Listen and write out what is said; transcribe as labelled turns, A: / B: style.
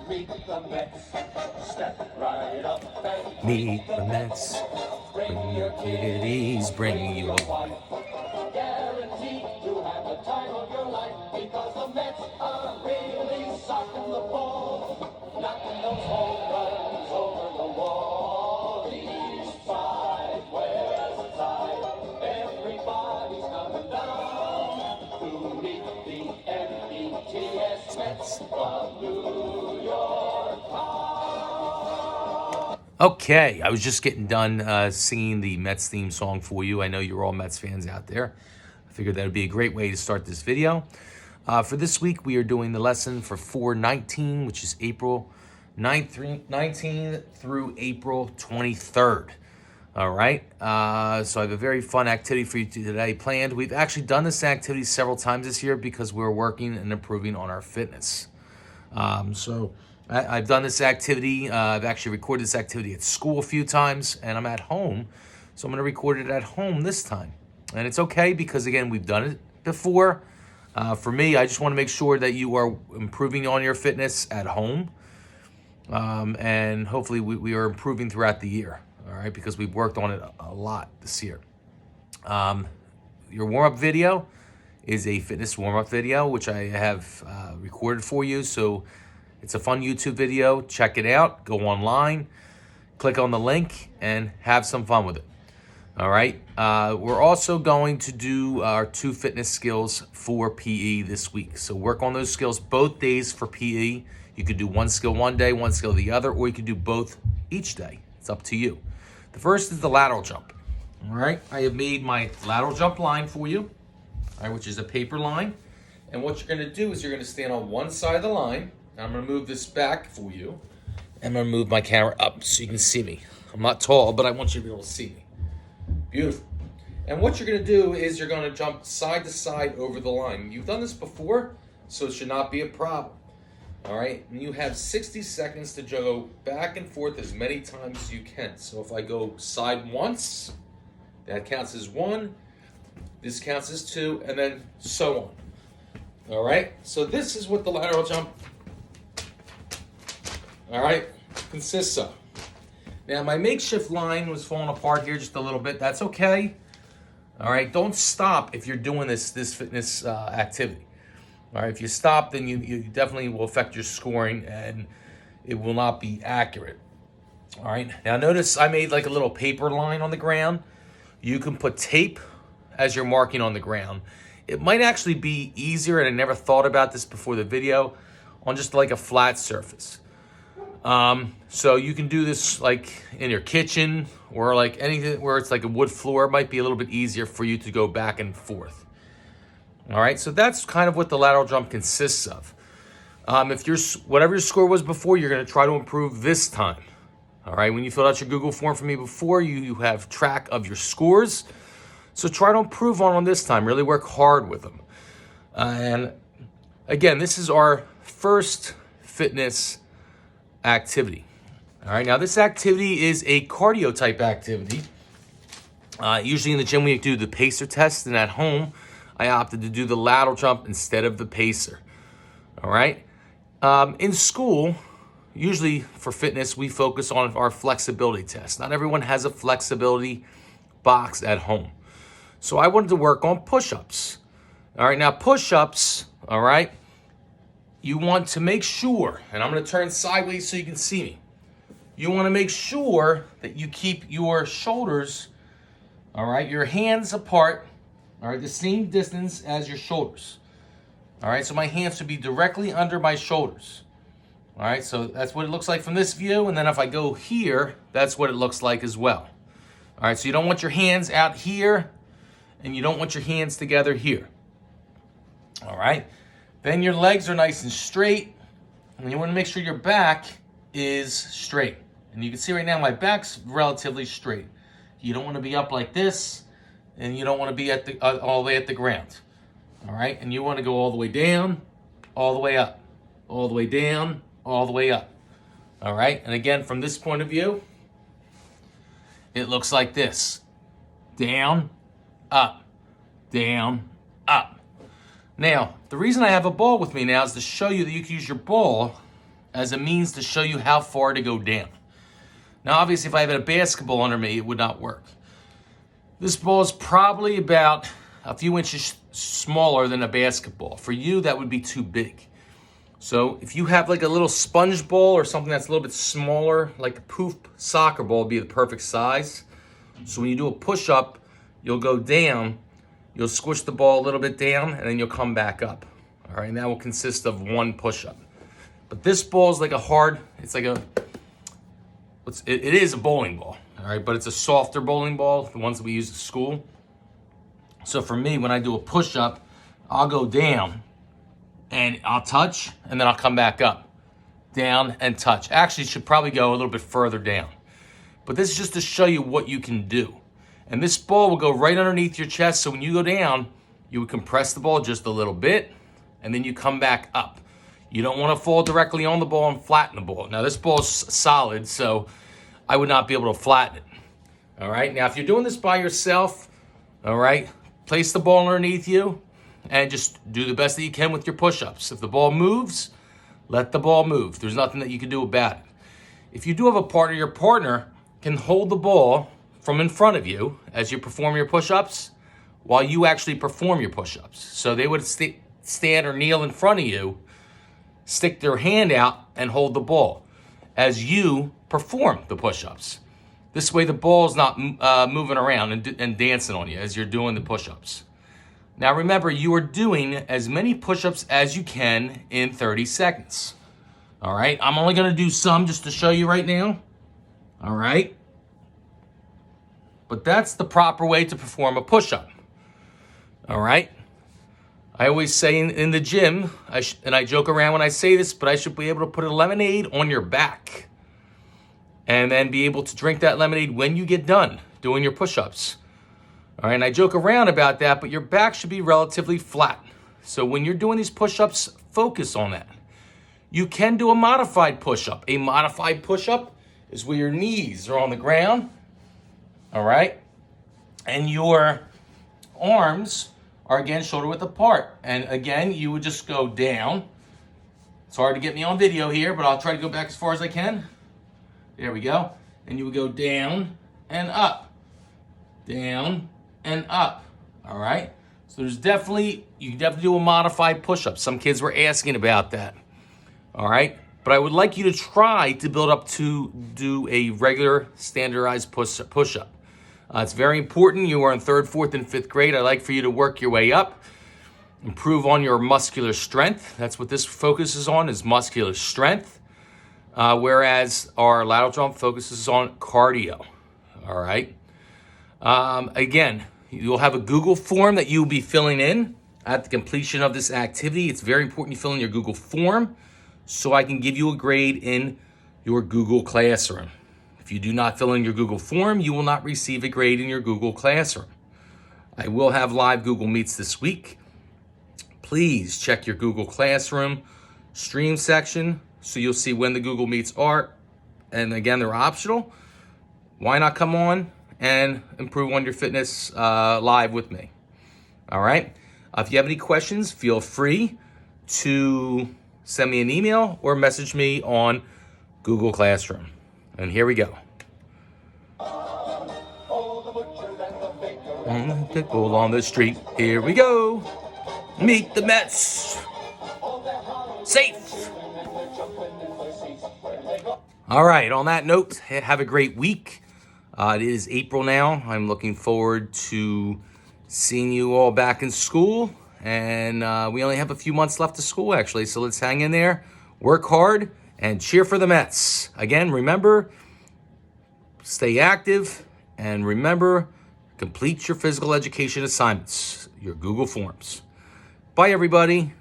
A: Meet the Mets. Step right up and
B: Meet the Mets. Bring your kiddies, bring your
A: wife. Guaranteed to have the time of your life because the Mets are really socking the ball, knocking those home runs over the wall. East side, west side, everybody's coming down to meet the M-E-T-S Mets of New York.
B: Okay, I was just getting done singing the Mets theme song for you. I know you're all Mets fans out there. I figured that would be a great way to start this video. For this week, we are doing the lesson for 4/19, which is April 19th through April 23rd. All right, so I have a very fun activity for you today planned. We've actually done this activity several times this year because we're working and improving on our fitness. I've done this activity. I've actually recorded this activity at school a few times, and I'm at home. So I'm going to record it at home this time. And it's okay because, again, we've done it before. For me, I just want to make sure that you are improving on your fitness at home. And hopefully we are improving throughout the year, all right, because we've worked on it a lot this year. Your warm-up video is a fitness warm-up video, which I have recorded for you. So it's a fun YouTube video. Check it out. Go online, click on the link, and have some fun with it. All right. We're also going to do our 2 fitness skills for PE this week. So work on those skills both days for PE. You could do one skill one day, one skill the other, or you could do both each day. It's up to you. The first is the lateral jump. All right. I have made my lateral jump line for you, all right, which is a paper line. And what you're going to do is you're going to stand on one side of the line. I'm going to move this back for you. I'm going to move my camera up so you can see me. I'm not tall, but I want you to be able to see me. Beautiful. And what you're going to do is you're going to jump side to side over the line. You've done this before, so it should not be a problem. All right? And you have 60 seconds to go back and forth as many times as you can. So if I go side once, that counts as 1. This counts as 2, and then so on. All right? So this is what the lateral jump, all right, consists of. Now, my makeshift line was falling apart here just a little bit. That's okay. All right, don't stop if you're doing this fitness activity. All right, if you stop, then you definitely will affect your scoring and it will not be accurate. All right, now notice I made like a little paper line on the ground. You can put tape as you're marking on the ground. It might actually be easier, and I never thought about this before the video, on just like a flat surface. So you can do this like in your kitchen or like anything where it's like a wood floor. It might be a little bit easier for you to go back and forth. All right, so that's kind of what the lateral jump consists of. If whatever your score was before, you're going to try to improve this time. All right, when you filled out your Google form for me before, you have track of your scores. So try to improve on this time. Really work hard with them. And again, this is our first fitness activity. All right, now this activity is a cardio type activity. Usually in the gym we do the pacer test, and at home I opted to do the lateral jump instead of the pacer. All right, in school, usually for fitness we focus on our flexibility test. Not everyone has a flexibility box at home, so I wanted to work on push-ups. All right, now push-ups, all right, you want to make sure, and I'm going to turn sideways so you can see me. You want to make sure that you keep your shoulders, all right, your hands apart, all right, the same distance as your shoulders. All right, so my hands should be directly under my shoulders. All right, so that's what it looks like from this view. And then if I go here, that's what it looks like as well. All right, so you don't want your hands out here, and you don't want your hands together here. All right. Then your legs are nice and straight, and you want to make sure your back is straight. And you can see right now my back's relatively straight. You don't want to be up like this, and you don't want to be at the all the way at the ground. All right, and you want to go all the way down, all the way up, all the way down, all the way up. All right, and again, from this point of view, it looks like this. Down, up, down, up. Now, the reason I have a ball with me now is to show you that you can use your ball as a means to show you how far to go down. Now, obviously, if I had a basketball under me, it would not work. This ball is probably about a few inches smaller than a basketball. For you, that would be too big. So if you have like a little sponge ball or something that's a little bit smaller, like a poof soccer ball would be the perfect size. So when you do a push-up, you'll go down, you'll squish the ball a little bit down, and then you'll come back up. All right, and that will consist of one push-up. But this ball is like a hard, it's like a, it is a bowling ball, all right, but it's a softer bowling ball, the ones that we use at school. So for me, when I do a push-up, I'll go down and I'll touch, and then I'll come back up, down and touch. Actually, it should probably go a little bit further down. But this is just to show you what you can do. And this ball will go right underneath your chest, so when you go down, you would compress the ball just a little bit, and then you come back up. You don't want to fall directly on the ball and flatten the ball. Now, this ball is solid, so I would not be able to flatten it. All right? Now, if you're doing this by yourself, all right, place the ball underneath you and just do the best that you can with your push-ups. If the ball moves, let the ball move. There's nothing that you can do about it. If you do have a partner, your partner can hold the ball from in front of you as you perform your push-ups while you actually perform your push-ups. So they would stand or kneel in front of you, stick their hand out, and hold the ball as you perform the push-ups. This way the ball's not moving around and dancing on you as you're doing the push-ups. Now remember, you are doing as many push-ups as you can in 30 seconds. All right, I'm only gonna do some just to show you right now. All right? But that's the proper way to perform a push-up. All right? I always say in the gym, and I joke around when I say this, but I should be able to put a lemonade on your back and then be able to drink that lemonade when you get done doing your push-ups. All right, and I joke around about that, but your back should be relatively flat. So when you're doing these push-ups, focus on that. You can do a modified push-up. A modified push-up is where your knees are on the ground, all right? And your arms are, again, shoulder width apart. And again, you would just go down. It's hard to get me on video here, but I'll try to go back as far as I can. There we go. And you would go down and up. Down and up, all right? So you can definitely do a modified push-up. Some kids were asking about that, all right? But I would like you to try to build up to do a regular standardized push-up. It's very important. You are in 3rd, 4th, and 5th grade. I'd like for you to work your way up, improve on your muscular strength. That's what this focuses on, is muscular strength, whereas our lateral jump focuses on cardio, all right? Again, you'll have a Google form that you'll be filling in at the completion of this activity. It's very important you fill in your Google form so I can give you a grade in your Google Classroom. If you do not fill in your Google form, you will not receive a grade in your Google Classroom. I will have live Google Meets this week. Please check your Google Classroom stream section so you'll see when the Google Meets are. And again, they're optional. Why not come on and improve on your fitness live with me? All right? If you have any questions, feel free to send me an email or message me on Google Classroom. And here we go. People on the street, here we go. Meet the Mets. Safe. All right, on that note, have a great week. It is April now. I'm looking forward to seeing you all back in school. And we only have a few months left of school, actually. So let's hang in there, work hard, and cheer for the Mets. Again, remember, stay active, and remember, complete your physical education assignments, your Google Forms. Bye, everybody.